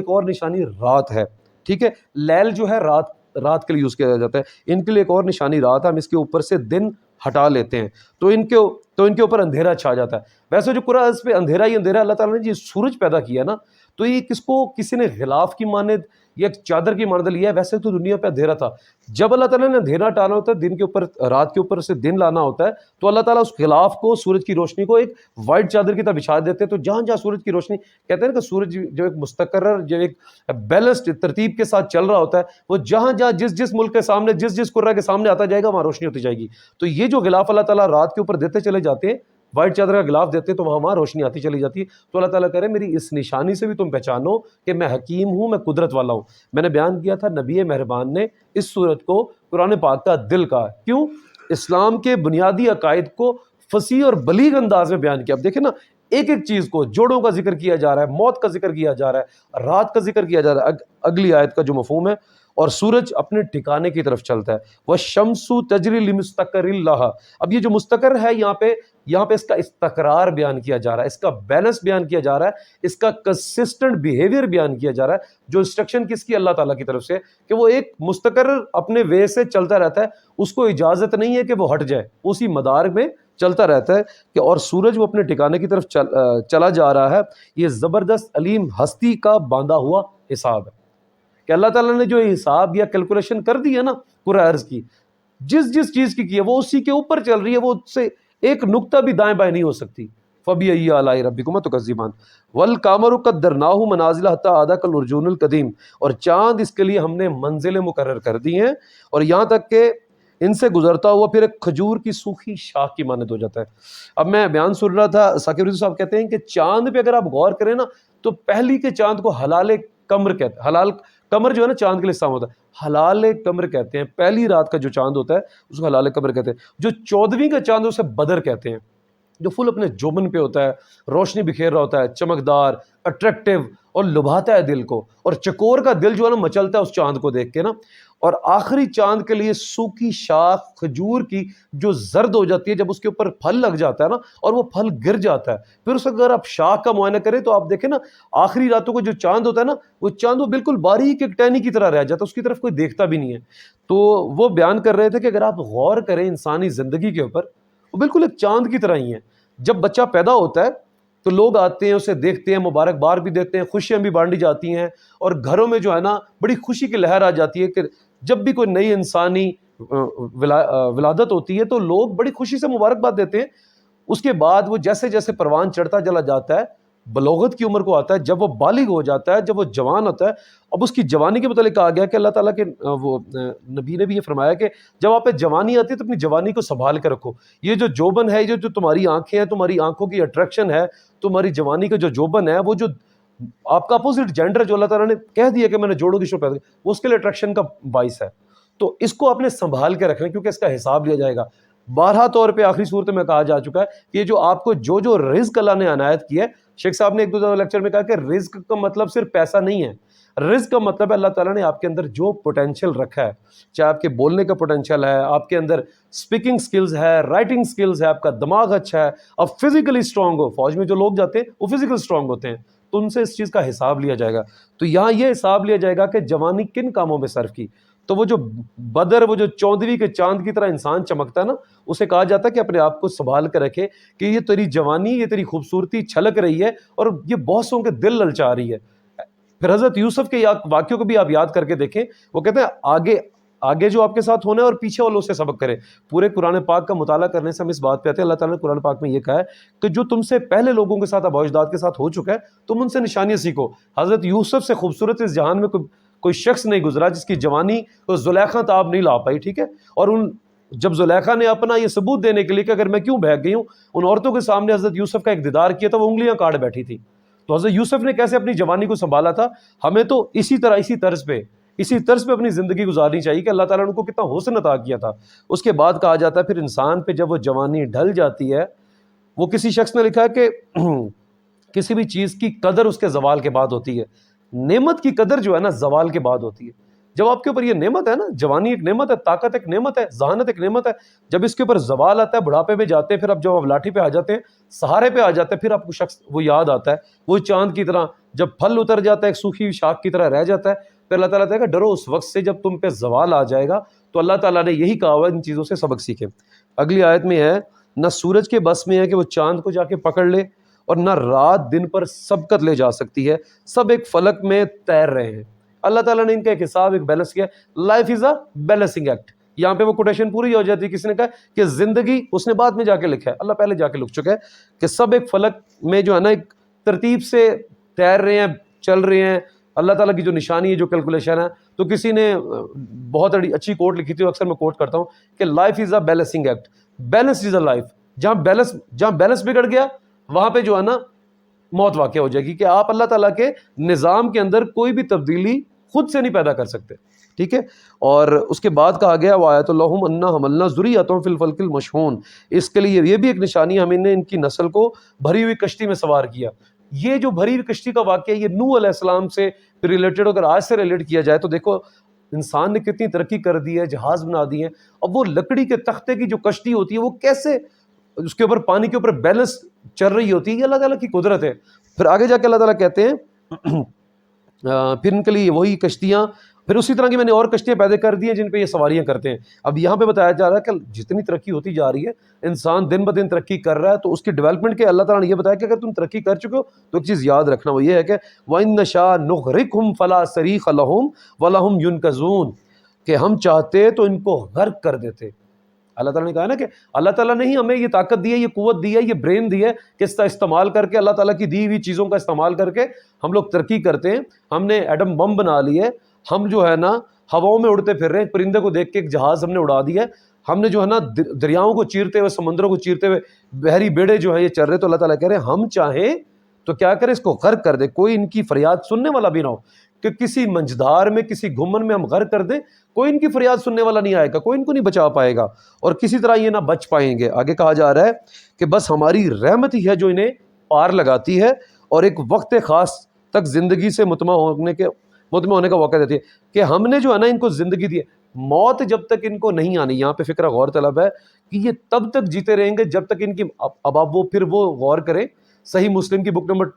اور نشانی رات ہے. ٹھیک ہے, لیل جو ہے رات کے لیے یوز کیا جاتا ہے, ان کے لیے ایک اور نشانی رات ہے. ہم اس کے اوپر سے دن ہٹا لیتے ہیں تو ان کے اوپر اندھیرا چھا جاتا ہے. ویسے جو قرآن اس پہ اندھیرا ہی اندھیرا, اللہ تعالیٰ نے یہ سورج پیدا کیا نا, تو یہ کس کو کسی نے غلاف کی مانند یا ایک چادر کی مانند لیا ہے. ویسے تو دنیا پہ اندھیرا تھا, جب اللہ تعالیٰ نے اندھیرا ہٹانا ہوتا ہے دن کے اوپر, رات کے اوپر سے دن لانا ہوتا ہے, تو اللہ تعالیٰ اس غلاف کو, سورج کی روشنی کو ایک وائٹ چادر کی طرح بچھا دیتے ہیں. تو جہاں جہاں سورج کی روشنی, کہتے ہیں کہ سورج جو ایک مستقر, جو ایک بیلنسڈ ترتیب کے ساتھ چل رہا ہوتا ہے, وہ جہاں جہاں جس ملک کے سامنے, جس قرہ کے سامنے آتا جائے گا وہاں روشنی ہوتی جائے گی. تو یہ جو غلاف اللہ تعالیٰ رات کے اوپر دیتے چلے جاتے ہیں, وائٹ چادر کا غلاف دیتے تو وہاں روشنی آتی چلی جاتی ہے. تو اللہ تعالیٰ کہہ رہے میری اس نشانی سے بھی تم پہچانو کہ میں حکیم ہوں, میں قدرت والا ہوں. میں نے بیان کیا تھا نبی مہربان نے اس صورت کو قرآن پاک کا دل کہا. کیوں؟ اسلام کے بنیادی عقائد کو فصیح اور بلیغ انداز میں بیان کیا. اب دیکھیں نا, ایک ایک چیز کو, جوڑوں کا ذکر کیا جا رہا ہے, موت کا ذکر کیا جا رہا ہے, رات کا ذکر کیا جا رہا ہے. اگلی آیت کا جو مفہوم ہے, اور سورج اپنے ٹھکانے کی طرف چلتا ہے, وَالشَّمْسُ تَجْرِي لِمُسْتَقَرٍ لَهَا. اب یہ جو مستقر ہے یہاں پہ اس کا استقرار بیان کیا جا رہا ہے, اس کا بیلنس بیان کیا جا رہا ہے, اس کا کنسسٹنٹ بیہیویئر بیان کیا جا رہا ہے. جو انسٹرکشن کس کی, اللہ تعالیٰ کی طرف سے, کہ وہ ایک مستقر اپنے وے سے چلتا رہتا ہے, اس کو اجازت نہیں ہے کہ وہ ہٹ جائے, اسی مدار میں چلتا رہتا ہے. کہ اور سورج وہ اپنے ٹھکانے کی طرف چلا جا رہا ہے. یہ زبردست علیم ہستی کا باندھا ہوا حساب ہے کہ اللہ تعالیٰ نے جو حساب یا کیلکولیشن کر دی ہے نا پورا عرض کی, جس چیز کی ہے وہ اسی کے اوپر چل رہی ہے, وہ اس سے ایک نقطہ بھی دائیں بائیں نہیں ہو سکتی. فَبِأَيِّ آلَاءِ رَبِّكُمَا تُكَذِّبَانِ. وَالْقَمَرُ قَدَّرْنَاهُ مَنَازِلَ حَتَّىٰ عَادَ كَالْعُرْجُونِ الْقَدِيمِ. اور چاند اس کے لیے ہم نے منزلیں مقرر کر دی ہیں, اور یہاں تک کہ ان سے گزرتا ہوا پھر ایک کھجور کی سوکھی شاخ کی مانند ہو جاتا ہے. اب میں بیان سن رہا تھا, ثاقب رضوی صاحب کہتے ہیں کہ چاند پہ اگر آپ غور کریں نا, تو پہلی کے چاند کو حلال قمر کہتے ہیں. حلال قمر جو ہے نا چاند کے لیے استعمال ہوتا ہے, حلال قمر کہتے ہیں. پہلی رات کا جو چاند ہوتا ہے اس کو حلال قمر کہتے ہیں. جو 14ویں کا چاند اسے بدر کہتے ہیں, جو فل اپنے جوبن پہ ہوتا ہے, روشنی بکھیر رہا ہوتا ہے, چمکدار, اٹریکٹیو, اور لبھاتا ہے دل کو, اور چکور کا دل جو ہے نا مچلتا ہے اس چاند کو دیکھ کے نا. اور آخری چاند کے لیے سوکھی شاخ کھجور کی جو زرد ہو جاتی ہے جب اس کے اوپر پھل لگ جاتا ہے نا, اور وہ پھل گر جاتا ہے, پھر اس اگر آپ شاخ کا معائنہ کریں تو آپ دیکھیں نا آخری راتوں کو جو چاند ہوتا ہے نا, وہ چاند وہ بالکل باریک ایک ٹہنی کی طرح رہ جاتا ہے, اس کی طرف کوئی دیکھتا بھی نہیں ہے. تو وہ بیان کر رہے تھے کہ اگر آپ غور کریں انسانی زندگی کے اوپر, وہ بالکل ایک چاند کی طرح ہی ہے. جب بچہ پیدا ہوتا ہے تو لوگ آتے ہیں, اسے دیکھتے ہیں, مبارکباد بھی دیتے ہیں, خوشیاں بھی بانٹی جاتی ہیں, اور گھروں میں جو ہے نا بڑی خوشی کی لہر آ جاتی ہے کہ جب بھی کوئی نئی انسانی ولادت ہوتی ہے تو لوگ بڑی خوشی سے مبارکباد دیتے ہیں. اس کے بعد وہ جیسے جیسے پروان چڑھتا چلا جاتا ہے, بلوغت کی عمر کو آتا ہے, جب وہ بالغ ہو جاتا ہے, جب وہ جوان ہوتا ہے. اب اس کی جوانی کے متعلق کہا گیا کہ اللہ تعالیٰ کے وہ نبی نے بھی یہ فرمایا کہ جب آپ پہ جوانی آتی ہے تو اپنی جوانی کو سنبھال کے رکھو. یہ جو جوبن ہے, جو تمہاری آنکھیں ہیں, تمہاری آنکھوں کی اٹریکشن ہے, تمہاری جوانی کا جو جوبن ہے, وہ جو آپ کا اپوزٹ جینڈر جو اللہ تعالیٰ نے کہہ دیا کہ میں نے جوڑوں کی شکل پیدا کی, وہ اس کے لیے اٹریکشن کا باعث ہے. تو اس کو آپ نے سنبھال کے رکھنا, کیونکہ اس کا حساب لیا جائے گا. بارہا طور پہ آخری صورت میں کہا جا چکا ہے کہ یہ جو آپ کو جو رزق اللہ نے عنایت کیا ہے، شیخ صاحب نے ایک دو لیکچر میں کہا کہ رزق کا مطلب صرف پیسہ نہیں ہے، رزق کا مطلب ہے اللہ تعالیٰ نے آپ کے اندر جو پوٹینشیل رکھا ہے، چاہے آپ کے بولنے کا پوٹینشیل ہے، آپ کے اندر اسپیکنگ سکلز ہے، رائٹنگ سکلز ہے، آپ کا دماغ اچھا ہے، آپ فزیکلی اسٹرانگ ہو. فوج میں جو لوگ جاتے ہیں وہ فزیکل اسٹرانگ ہوتے ہیں، تو ان سے اس چیز کا حساب لیا جائے گا. تو یہاں یہ حساب لیا جائے گا کہ جوانی کن کاموں میں صرف کی. تو وہ جو بدر، وہ جو 14ویں کے چاند کی طرح انسان چمکتا ہے نا، اسے کہا جاتا ہے کہ اپنے آپ کو سنبھال کر رکھے کہ یہ تیری جوانی، یہ تیری خوبصورتی چھلک رہی ہے اور یہ بہت سوں کے دل للچا رہی ہے. پھر حضرت یوسف کے واقعوں کو بھی آپ یاد کر کے دیکھیں، وہ کہتے ہیں آگے جو آپ کے ساتھ ہونا ہے اور پیچھے والوں سے سبق کرے. پورے قرآن پاک کا مطالعہ کرنے سے ہم اس بات پہ آتے ہیں، اللہ تعالیٰ نے قرآن پاک میں یہ کہا ہے کہ جو تم سے پہلے لوگوں کے ساتھ آباء و اجداد کے ساتھ ہو چکا ہے تم ان سے نشانیاں سیکھو. حضرت یوسف سے خوبصورت اس جہان میں کوئی شخص نہیں گزرا جس کی جوانی کو زلیخا تاب نہیں لا پائی. ٹھیک ہے، اور جب زلیخا نے اپنا یہ ثبوت دینے کے لیے کہ اگر میں کیوں بہک گئی ہوں، ان عورتوں کے سامنے حضرت یوسف کا ایک دیدار کیا تھا، وہ انگلیاں کاٹ بیٹھی تھی. تو حضرت یوسف نے کیسے اپنی جوانی کو سنبھالا تھا. ہمیں تو اسی طرز پہ اپنی زندگی گزارنی چاہیے کہ اللہ تعالیٰ نے ان کو کتنا حسن عطا کیا تھا. اس کے بعد کہا جاتا ہے پھر انسان پہ جب وہ جوانی ڈھل جاتی ہے، وہ کسی شخص نے لکھا ہے کہ کسی بھی چیز کی قدر اس کے زوال کے بعد ہوتی ہے. نعمت کی قدر جو ہے نا زوال کے بعد ہوتی ہے. جب آپ کے اوپر یہ نعمت ہے نا، جوانی ایک نعمت ہے، طاقت ایک نعمت ہے، ذہانت ایک نعمت ہے، جب اس کے اوپر زوال آتا ہے، بڑھاپے میں جاتے ہیں، پھر اب جب آپ لاٹھی پہ آ جاتے ہیں، سہارے پہ آ جاتے ہیں، پھر آپ کو شخص وہ یاد آتا ہے، وہ چاند کی طرح جب پھل اتر جاتا ہے ایک سوکھی ہوئی شاخ کی طرح رہ جاتا ہے. پھر اللہ تعالیٰ کہے گا ڈرو اس وقت سے جب تم پہ زوال آ جائے گا. تو اللہ تعالیٰ نے یہی کہا ہوا ان چیزوں سے سبق سیکھے. اگلی آیت میں ہے نہ سورج کے بس میں ہے کہ وہ چاند کو جا کے پکڑ لے، اور نہ رات دن پر سبقت لے جا سکتی ہے، سب ایک فلک میں تیر رہے ہیں. اللہ تعالیٰ نے ان کا ایک حساب، ایک بیلنس کیا. Life is a balancing act. یہاں پہ وہ کوٹیشن پوری ہو جاتی ہے. کسی نے کہا کہ زندگی، اس نے بعد میں جا کے لکھا ہے، اللہ پہلے جا کے لکھ چکا ہے کہ سب ایک فلک میں جو ہے نا ایک ترتیب سے تیر رہے ہیں، چل رہے ہیں. اللہ تعالیٰ کی جو نشانی ہے، جو کیلکولیشن ہے. تو کسی نے بہت اچھی کوٹ لکھی تھی، اکثر میں کوٹ کرتا ہوں کہ life is a balancing act. Balance is a life. جہاں بیلنس بگڑ گیا وہاں پہ جو ہے نا موت واقع ہو جائے گی، کہ آپ اللہ تعالیٰ کے نظام کے اندر کوئی بھی تبدیلی خود سے نہیں پیدا کر سکتے. ٹھیک ہے. اور اس کے بعد کہا گیا وآیۃ لہم انا حملنا ذریۃہم فی الفلک المشحون. اس کے لیے یہ بھی ایک نشانی ہے، ہم نے ان کی نسل کو بھری ہوئی کشتی میں سوار کیا. یہ جو بھری ہوئی کشتی کا واقعہ، یہ نوح علیہ السلام سے ریلیٹڈ، اگر آج سے ریلیٹ کیا جائے تو دیکھو انسان نے کتنی ترقی کر دی ہے، جہاز بنا دیے ہیں. اب وہ لکڑی کے تختے کی جو کشتی ہوتی ہے، وہ کیسے اس کے اوپر پانی کے اوپر بیلنس چل رہی ہوتی ہے، یہ اللہ تعالیٰ کی قدرت ہے. پھر آگے جا کے اللہ تعالیٰ کہتے ہیں پھر ان کے لیے وہی کشتیاں، پھر اسی طرح کی میں نے اور کشتیاں پیدا کر دی ہیں جن پہ یہ سواریاں کرتے ہیں. اب یہاں پہ بتایا جا رہا ہے کہ جتنی ترقی ہوتی جا رہی ہے، انسان دن بدن ترقی کر رہا ہے، تو اس کی ڈیولپمنٹ کے اللہ تعالیٰ نے یہ بتایا کہ اگر تم ترقی کر چکے ہو تو ایک چیز یاد رکھنا، وہ یہ ہے کہ وَإِن نَشَاء نُغْرِقْهُمْ فَلَا صَرِيخَ لَهُمْ وَلَهُمْ يُنْقَذُونَ. کہ ہم چاہتے تو ان کو غرق کر دیتے. اللہ تعالیٰ نے کہا نا کہ اللہ تعالیٰ نے ہی ہمیں یہ طاقت دی ہے، یہ قوت دی ہے، یہ برین دی ہے کہ اس کا استعمال کر کے، اللہ تعالیٰ کی دی ہوئی چیزوں کا استعمال کر کے ہم لوگ ترقی کرتے ہیں. ہم نے ایٹم بم بنا لی ہے، ہم جو ہے نا ہواؤں میں اڑتے پھر رہے ہیں. پرندے کو دیکھ کے ایک جہاز ہم نے اڑا دیا ہے. ہم نے جو ہے نا دریاؤں کو چیرتے ہوئے، سمندروں کو چیرتے ہوئے بحری بیڑے جو ہے یہ چل رہے. تو اللہ تعالیٰ کہہ رہے ہیں ہم چاہیں تو کیا کریں، اس کو غرق کر دے. کوئی ان کی فریاد سننے والا بھی نہ ہو کہ کسی منجدار میں، کسی گھمن میں ہم غرق کر دیں، کوئی ان کی فریاد سننے والا نہیں آئے گا، کوئی ان کو نہیں بچا پائے گا، اور کسی طرح یہ نہ بچ پائیں گے. آگے کہا جا رہا ہے کہ بس ہماری رحمت ہی ہے جو انہیں پار لگاتی ہے اور ایک وقت خاص تک زندگی سے مطمئن ہونے کا موقع دیتی ہے. کہ ہم نے جو ہے نا ان کو زندگی دی ہے، موت جب تک ان کو نہیں آنی. یہاں پہ فکرہ غور طلب ہے کہ یہ تب تک جیتے رہیں گے جب تک ان کی، اب آپ وہ غور کریں. صحیح مسلم کی بک نمبر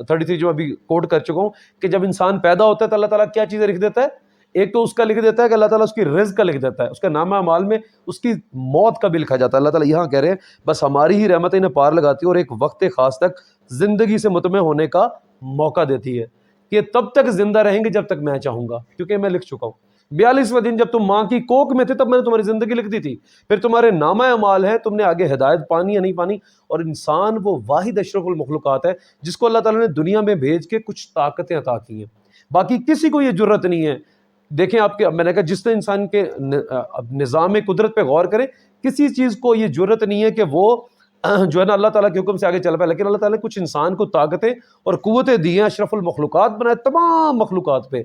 33 جو ابھی کوٹ کر چکا ہوں، کہ جب انسان پیدا ہوتا ہے تو اللہ تعالیٰ کیا چیزیں لکھ دیتا ہے. ایک تو اس کا لکھ دیتا ہے کہ اللہ تعالیٰ اس کی رزق کا لکھ دیتا ہے، اس کا نامہ اعمال میں اس کی موت کا بھی لکھا جاتا ہے. اللہ تعالیٰ یہاں کہہ رہے ہیں بس ہماری ہی رحمت انہیں پار لگاتی ہے اور ایک وقت خاص تک زندگی سے مطمئن ہونے کا موقع دیتی ہے، کہ تب تک زندہ رہیں گے جب تک میں چاہوں گا، کیونکہ میں لکھ چکا ہوں. 42واں دن جب تم ماں کی کوکھ میں تھے تب میں نے تمہاری زندگی لکھ دی تھی. پھر تمہارے نامہ اعمال ہے، تم نے آگے ہدایت پانی یا نہیں پانی. اور انسان وہ واحد اشرف المخلوقات ہے جس کو اللہ تعالیٰ نے دنیا میں بھیج کے کچھ طاقتیں عطا کی ہیں. باقی کسی کو یہ جرت نہیں ہے. دیکھیں آپ کے، میں نے کہا جس نے انسان کے نظام قدرت پہ غور کرے، کسی چیز کو یہ جرت نہیں ہے کہ وہ جو ہے نا اللہ تعالیٰ کے حکم سے آگے چل پائے. لیکن اللہ تعالیٰ نے کچھ انسان کو طاقتیں اور قوتیں دی ہیں، اشرف المخلوقات بنائے تمام مخلوقات پہ،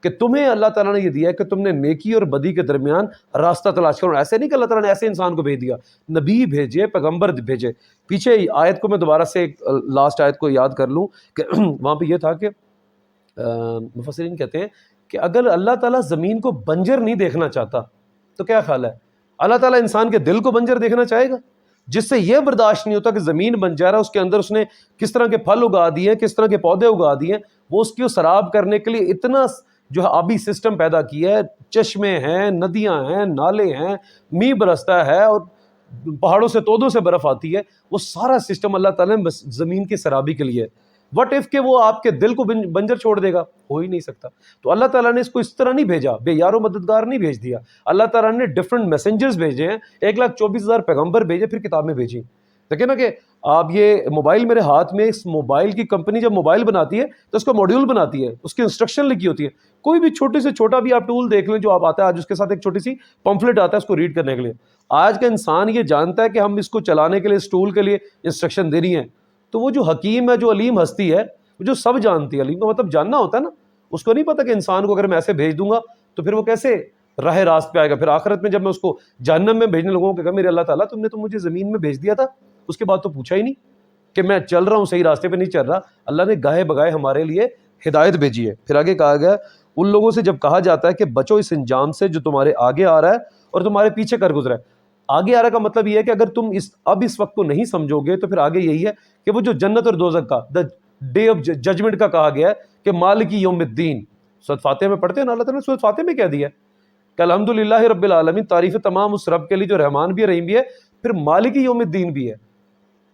کہ تمہیں اللہ تعالیٰ نے یہ دیا ہے کہ تم نے نیکی اور بدی کے درمیان راستہ تلاش کرو. ایسے نہیں کہ اللہ تعالیٰ نے ایسے انسان کو بھیج دیا, نبی بھیجے, پیغمبر بھیجے. پیچھے آیت کو میں دوبارہ سے لاسٹ آیت کو یاد کر لوں کہ وہاں پہ یہ تھا کہ مفسرین کہتے ہیں کہ اگر اللہ تعالیٰ زمین کو بنجر نہیں دیکھنا چاہتا تو کیا خیال ہے, اللہ تعالیٰ انسان کے دل کو بنجر دیکھنا چاہے گا؟ جس سے یہ برداشت نہیں ہوتا کہ زمین بنجر ہے, اس کے اندر اس نے کس طرح کے پھل اگا دیے ہیں, کس طرح کے پودے اگا دیے ہیں, وہ اس کی سراب کرنے کے لیے اتنا جو ہے آبی سسٹم پیدا کیا ہے, چشمے ہیں, ندیاں ہیں, نالے ہیں, می برستا ہے اور پہاڑوں سے تودوں سے برف آتی ہے, وہ سارا سسٹم اللہ تعالیٰ نے زمین کی سرابی کے لیے. وٹ اف کہ وہ آپ کے دل کو بنجر چھوڑ دے گا؟ ہو ہی نہیں سکتا. تو اللہ تعالیٰ نے اس کو اس طرح نہیں بھیجا, بے یار و مددگار نہیں بھیج دیا. اللہ تعالیٰ نے ڈفرنٹ میسنجرز بھیجے ہیں, 1,24,000 پیغمبر بھیجے, پھر کتابیں بھیجی. دیکھیں نا کہ آپ یہ موبائل میرے ہاتھ میں, اس موبائل کی کمپنی جب موبائل بناتی ہے تو اس کا ماڈیول بناتی ہے, اس کی انسٹرکشن لکھی ہوتی ہے. کوئی بھی چھوٹے سے چھوٹا بھی آپ ٹول دیکھ لیں جو آپ آتا ہے آج, اس کے ساتھ ایک چھوٹی سی پمفلٹ آتا ہے اس کو ریڈ کرنے کے لیے. آج کا انسان یہ جانتا ہے کہ ہم اس کو چلانے کے لیے, اس ٹول کے لیے انسٹرکشن دینی ہے. تو وہ جو حکیم ہے, جو علیم ہستی ہے, جو سب جانتی ہے, علیم کا مطلب جاننا ہوتا ہے نا, اس کو نہیں پتا کہ انسان کو اگر میں ایسے بھیج دوں گا تو پھر وہ کیسے راہ راست پہ آئے گا. پھر آخرت میں جب میں اس کو جہنم میں بھیجنے لگوں کہ میرے اللہ تعالیٰ تم نے تو مجھے زمین میں بھیج دیا تھا, اس کے بعد تو پوچھا ہی نہیں کہ میں چل رہا ہوں صحیح راستے پہ نہیں چل رہا. اللہ نے گاہے بگائے ہمارے لیے ہدایت بھیجی ہے. پھر آگے کہا گیا ان لوگوں سے جب کہا جاتا ہے کہ بچو اس انجام سے جو تمہارے آگے آ رہا ہے اور تمہارے پیچھے کر گزرا ہے. آگے آ رہا کا مطلب یہ ہے کہ اگر تم اس وقت کو نہیں سمجھو گے تو پھر آگے یہی ہے کہ وہ جو جنت اور دوزخ کا ڈے آف ججمنٹ کا کہا گیا ہے کہ مالکی یوم الدین, سورۃ فاتحہ میں پڑھتے ہیں نا, اللہ تعالیٰ نے سورۃ فاتحہ میں کہہ دیا کہ الحمدللہ رب العالمین, تعریف تمام اس رب کے لیے جو رحمان بھی ہے, رحیم بھی ہے, پھر مالکی یوم الدین بھی ہے,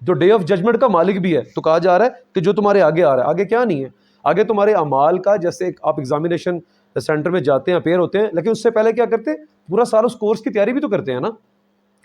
جو ڈے آف ججمنٹ کا مالک بھی ہے. تو کہا جا رہا ہے کہ جو تمہارے آگے آ رہا ہے, آگے کیا نہیں ہے, آگے تمہارے اعمال کا, جیسے آپ ایگزامینیشن سینٹر میں جاتے ہیں, اپیئر ہوتے ہیں, لیکن اس سے پہلے کیا کرتے ہیں, پورا سال اس کورس کی تیاری بھی تو کرتے ہیں نا,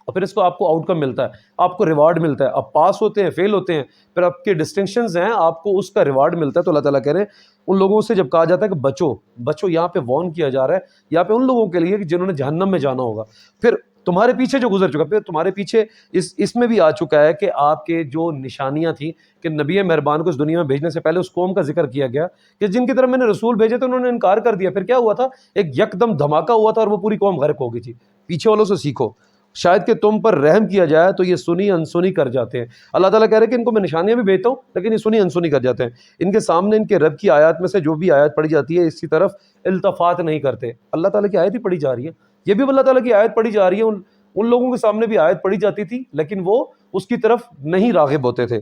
اور پھر اس کو آپ کو آؤٹ کم ملتا ہے, آپ کو ریوارڈ ملتا ہے. آپ پاس ہوتے ہیں, فیل ہوتے ہیں, پھر آپ کے ڈسٹنکشنز ہیں, آپ کو اس کا ریوارڈ ملتا ہے. تو اللہ تعالیٰ کہہ رہے ہیں ان لوگوں سے جب کہا جاتا ہے کہ بچو بچو, یہاں پہ وارن کیا جا رہا ہے یہاں پہ ان لوگوں کے لیے جنہوں نے جہنم میں جانا ہوگا. پھر تمہارے پیچھے جو گزر چکا, پھر تمہارے پیچھے اس میں بھی آ چکا ہے کہ آپ کے جو نشانیاں تھیں کہ نبی مہربان کو اس دنیا میں بھیجنے سے پہلے اس قوم کا ذکر کیا گیا کہ جن کی طرف میں نے رسول بھیجے تھے انہوں نے انکار کر دیا. پھر کیا ہوا تھا, ایک یکدم دھماکہ ہوا تھا اور وہ پوری قوم غرق ہو گئی تھی. پیچھے والوں سے سیکھو, شاید کہ تم پر رحم کیا جائے تو یہ سنی انسنی کر جاتے ہیں. اللہ تعالیٰ کہہ رہے ہیں کہ ان کو میں نشانیاں بھی بھیجتا ہوں لیکن یہ سنی انسنی کر جاتے ہیں. ان کے سامنے ان کے رب کی آیات میں سے جو بھی آیات پڑھی جاتی ہے اس کی طرف التفات نہیں کرتے. اللہ تعالیٰ کی آیت ہی پڑھی جا رہی ہے, یہ بھی اللہ تعالیٰ کی آیت پڑھی جا رہی ہے, ان لوگوں کے سامنے بھی آیت پڑھی جاتی تھی لیکن وہ اس کی طرف نہیں راغب ہوتے تھے.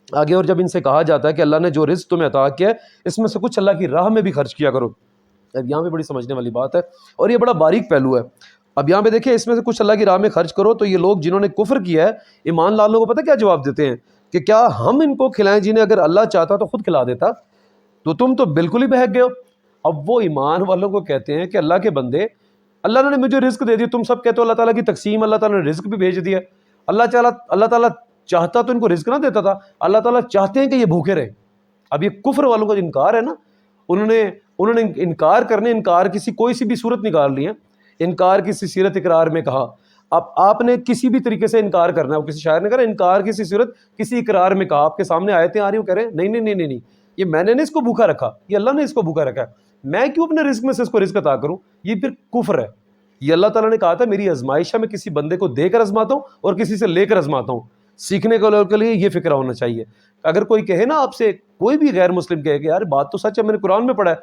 آگے اور جب ان سے کہا جاتا ہے کہ اللہ نے جو رزق تمہیں عطا کیا ہے اس میں سے کچھ اللہ کی راہ میں بھی خرچ کیا کرو. اب یہاں پہ بڑی سمجھنے والی بات ہے اور یہ بڑا باریک پہلو ہے. اب یہاں پہ دیکھیں, اس میں سے کچھ اللہ کی راہ میں خرچ کرو. تو یہ لوگ جنہوں نے کفر کیا ہے, ایمان والوں کو پتہ کیا جواب دیتے ہیں کہ کیا ہم ان کو کھلائیں جنہیں اگر اللہ چاہتا تو خود کھلا دیتا, تو تم تو بالکل ہی بہک گئے ہو. اب وہ ایمان والوں کو کہتے ہیں کہ اللہ کے بندے, اللہ نے مجھے رزق دے دیا, تم سب کہتے ہو اللہ تعالیٰ کی تقسیم, اللہ تعالیٰ نے رزق بھی بھیج دیا. اللہ تعالیٰ چاہتا تو ان کو رزق نہ دیتا تھا, اللہ تعالیٰ چاہتے ہیں کہ یہ بھوکے رہیں. اب یہ کفر والوں کا جو انکار ہے نا, انہوں نے انکار کسی کوئی سی بھی صورت نکال لی ہے, انکار کسی صورت اقرار میں کہا. اب آپ نے کسی بھی طریقے سے انکار کرنا ہے, وہ کسی شاعر نے کہا انکار کسی صورت کسی اقرار میں کہا. آپ کے سامنے آیتیں آ رہی ہوں, کہہ رہے ہیں نہیں, یہ میں نے اس کو بھوکا رکھا, یہ اللہ نے اس کو بھوکا رکھا ہے, میں کیوں اپنے رزق میں سے اس کو رزق عطا کروں. یہ پھر کفر ہے. یہ اللہ تعالیٰ نے کہا تھا میری آزمائش ہے, میں کسی بندے کو دے کر آزماتا ہوں اور کسی سے لے کر آزماتا ہوں. سیکھنے کے لیے یہ فکر ہونا چاہیے. اگر کوئی کہے نا آپ سے, کوئی بھی غیر مسلم کہے کہ یار بات تو سچ ہے, میں نے قرآن میں پڑھا ہے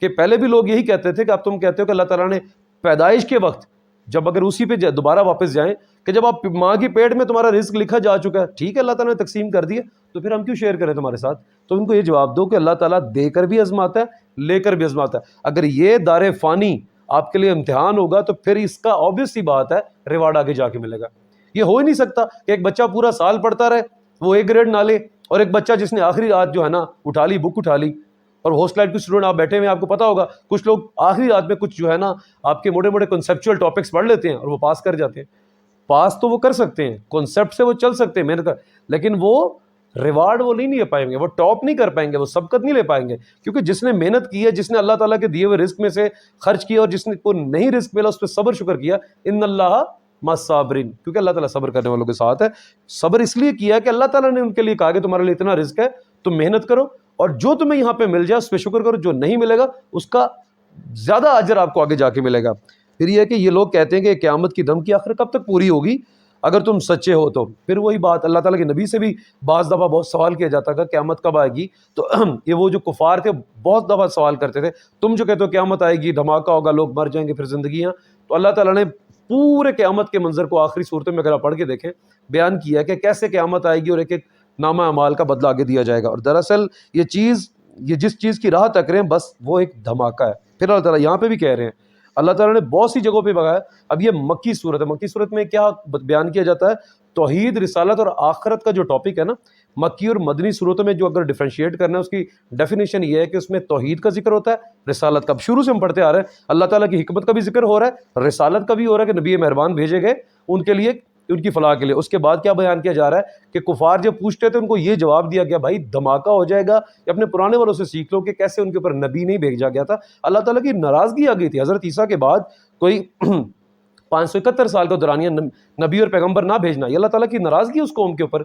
کہ پہلے بھی لوگ یہی کہتے تھے کہ اب تم کہتے ہو کہ اللہ تعالیٰ نے پیدائش کے وقت, جب اگر اسی پہ دوبارہ واپس جائیں کہ جب آپ ماں کی پیٹ میں تمہارا رزق لکھا جا چکا ہے, ٹھیک ہے اللہ تعالیٰ نے تقسیم کر دی ہے, تو پھر ہم کیوں شیئر کریں تمہارے ساتھ. تو ان کو یہ جواب دو کہ اللہ تعالیٰ دے کر بھی آزماتا ہے, لے کر بھی آزماتا ہے. اگر یہ دار فانی آپ کے لیے امتحان ہوگا تو پھر اس کا obvious سی بات ہے ریوارڈ آگے جا کے ملے گا. یہ ہو ہی نہیں سکتا کہ ایک بچہ پورا سال پڑھتا رہے, وہ ایک گریڈ نہ لے, اور ایک بچہ جس نے آخری رات جو ہے نا اٹھا لی, بک اٹھا لی, اور ہوسٹ لائٹ کے اسٹوڈنٹ آپ بیٹھے ہوئے, آپ کو پتا ہوگا کچھ لوگ آخری رات میں کچھ جو ہے نا آپ کے موٹے موٹے کنسیپچول ٹاپکس پڑھ لیتے ہیں اور وہ پاس کر جاتے ہیں. پاس تو وہ کر سکتے ہیں, کنسیپٹ سے وہ چل سکتے ہیں محنت کر, لیکن وہ ریوارڈ وہ نہیں لے پائیں گے, وہ ٹاپ نہیں کر پائیں گے, وہ سبقت نہیں لے پائیں گے. کیونکہ جس نے محنت کی ہے, جس نے اللہ تعالیٰ کے دیے ہوئے رزق میں سے خرچ کیا, اور جس نے کو نہیں رزق ملا اس پہ صبر شکر کیا, ان اللہ مع الصابرین, کیونکہ اللہ تعالیٰ صبر کرنے والوں کے ساتھ ہے. صبر اس لیے کیا کہ اللہ تعالیٰ نے ان کے لیے کہا کہ تمہارے لیے اتنا رزق ہے, تم محنت کرو اور جو تمہیں یہاں پہ مل جائے اس پہ شکر کرو، جو نہیں ملے گا اس کا زیادہ اجر آپ کو آگے جا کے ملے گا۔ پھر یہ ہے کہ یہ لوگ کہتے ہیں کہ قیامت کی دم کی آخر کب تک پوری ہوگی اگر تم سچے ہو تو۔ پھر وہی بات، اللہ تعالیٰ کے نبی سے بھی بعض دفعہ بہت سوال کیا جاتا تھا قیامت کب آئے گی، تو یہ وہ جو کفار تھے بہت دفعہ سوال کرتے تھے تم جو کہتے ہو قیامت آئے گی، دھماکہ ہوگا، لوگ مر جائیں گے، پھر زندگیاں، تو اللہ تعالیٰ نے پورے قیامت کے منظر کو آخری صورتوں میں اگر آپ پڑھ کے دیکھیں بیان کیا کہ کیسے قیامت آئے گی اور ایک ایک نامہ اعمال کا بدلہ آگے دیا جائے گا۔ اور دراصل یہ جس چیز کی راہ تک رہے ہیں بس وہ ایک دھماکہ ہے۔ پھر اللہ تعالیٰ یہاں پہ بھی کہہ رہے ہیں، اللہ تعالیٰ نے بہت سی جگہوں پہ بتایا۔ اب یہ مکی صورت ہے، مکی صورت میں کیا بیان کیا جاتا ہے؟ توحید، رسالت اور آخرت کا جو ٹاپک ہے نا، مکی اور مدنی صورتوں میں جو اگر ڈیفرینشیٹ کرنا ہے اس کی ڈیفینیشن یہ ہے کہ اس میں توحید کا ذکر ہوتا ہے، رسالت کا شروع سے ہم پڑھتے آ رہے ہیں، اللہ تعالیٰ کی حکمت کا بھی ذکر ہو رہا ہے، رسالت کا بھی ہو رہا ہے کہ نبی مہربان بھیجے گئے ان کے لیے، ان کی فلاح کے لیے۔ اس کے بعد کیا بیان کیا جا رہا ہے کہ کفار جب پوچھتے تھے ان کو یہ جواب دیا گیا بھائی دھماکہ ہو جائے گا، یا اپنے پرانے والوں سے سیکھ لو کہ کیسے ان کے اوپر نبی نہیں بھیجا گیا تھا۔ اللہ تعالیٰ کی ناراضگی آ گئی تھی حضرت عیسیٰ کے بعد کوئی 571 سال کا دورانیہ نبی اور پیغمبر نہ بھیجنا، یہ اللہ تعالیٰ کی ناراضگی اس قوم کے اوپر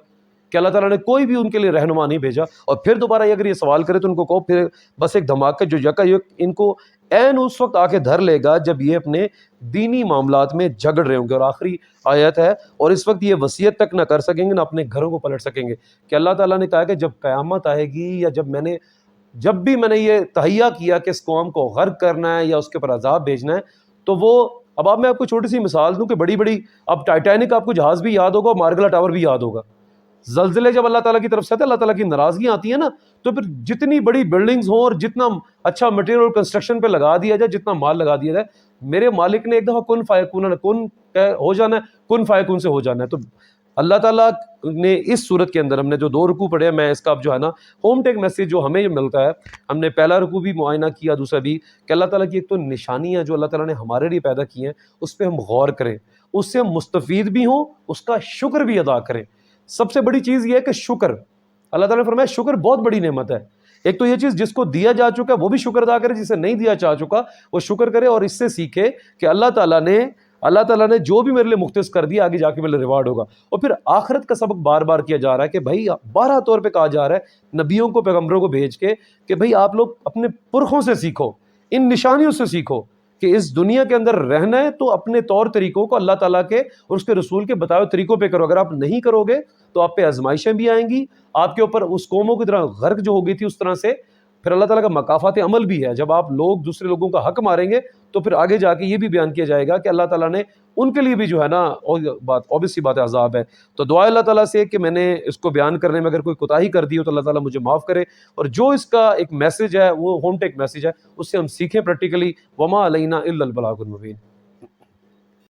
کہ اللہ تعالیٰ نے کوئی بھی ان کے لیے رہنما نہیں بھیجا۔ اور پھر دوبارہ اگر یہ سوال کرے تو ان کو کہو پھر بس ایک دھماکہ جو یکا یک ان کو عین اس وقت آ کے دھر لے گا جب یہ اپنے دینی معاملات میں جھگڑ رہے ہوں گے۔ اور آخری آیت ہے، اور اس وقت یہ وصیت تک نہ کر سکیں گے نہ اپنے گھروں کو پلٹ سکیں گے، کہ اللہ تعالیٰ نے کہا کہ جب قیامت آئے گی یا جب بھی میں نے یہ تہیہ کیا کہ اس قوم کو غرق کرنا ہے یا اس کے اوپر عذاب بھیجنا ہے، تو وہ اب میں آپ کو چھوٹی سی مثال دوں کہ بڑی اب ٹائٹینک آپ کو جہاز بھی یاد ہوگا، مارگلا ٹاور بھی یاد ہوگا۔ زلزلے جب اللہ تعالیٰ کی طرف سے آتے ہیں، اللہ تعالیٰ کی ناراضگیاں آتی ہیں نا، تو پھر جتنی بڑی بلڈنگز ہوں اور جتنا اچھا مٹیریل کنسٹرکشن پہ لگا دیا جائے، جتنا مال لگا دیا جائے، میرے مالک نے ایک دفعہ کن فیکون ہو جانا ہے، کن فیکون سے ہو جانا ہے۔ تو اللہ تعالیٰ نے اس صورت کے اندر ہم نے جو 2 رکوع پڑھے، میں اس کا اب جو ہے نا ہوم ٹیک میسیج جو ہمیں ملتا ہے، ہم نے پہلا رکوع بھی معائنہ کیا، دوسرا بھی، کہ اللہ تعالیٰ کی ایک تو نشانیاں جو اللہ تعالیٰ نے ہمارے لیے پیدا کی ہیں اس پہ ہم غور کریں، اس سے ہم مستفید بھی ہوں، اس کا شکر بھی ادا کریں۔ سب سے بڑی چیز یہ ہے کہ شکر، اللہ تعالیٰ نے فرمایا شکر بہت بڑی نعمت ہے۔ ایک تو یہ چیز جس کو دیا جا چکا ہے وہ بھی شکر ادا کرے، جسے نہیں دیا جا چکا وہ شکر کرے، اور اس سے سیکھے کہ اللہ تعالیٰ نے جو بھی میرے لیے مختص کر دیا آگے جا کے میرے ریوارڈ ہوگا۔ اور پھر آخرت کا سبق بار بار کیا جا رہا ہے کہ بھائی 12 طور پہ کہا جا رہا ہے نبیوں کو، پیغمبروں کو بھیج کے کہ بھائی آپ لوگ اپنے پرکھوں سے سیکھو، ان نشانیوں سے سیکھو کہ اس دنیا کے اندر رہنا ہے تو اپنے طور طریقوں کو اللہ تعالیٰ کے اور اس کے رسول کے بتائے طریقوں پہ کرو۔ اگر آپ نہیں کرو گے تو آپ پہ آزمائشیں بھی آئیں گی، آپ کے اوپر اس قوموں کی طرح غرق جو ہو گئی تھی اس طرح سے پھر اللہ تعالیٰ کا مکافات عمل بھی ہے۔ جب آپ لوگ دوسرے لوگوں کا حق ماریں گے تو پھر آگے جا کے یہ بھی بیان کیا جائے گا کہ اللہ تعالیٰ نے ان کے لیے بھی جو ہے نا obvious سی بات ہے عذاب ہے۔ تو دعا اللہ تعالیٰ سے کہ میں نے اس کو بیان کرنے میں اگر کوئی کوتاہی کر دی ہو تو اللہ تعالیٰ مجھے معاف کرے، اور جو اس کا ایک میسج ہے وہ ہوم ٹیک میسج ہے، اس سے ہم سیکھیں پریکٹیکلی۔ وما علینا الا البلاغ المبین۔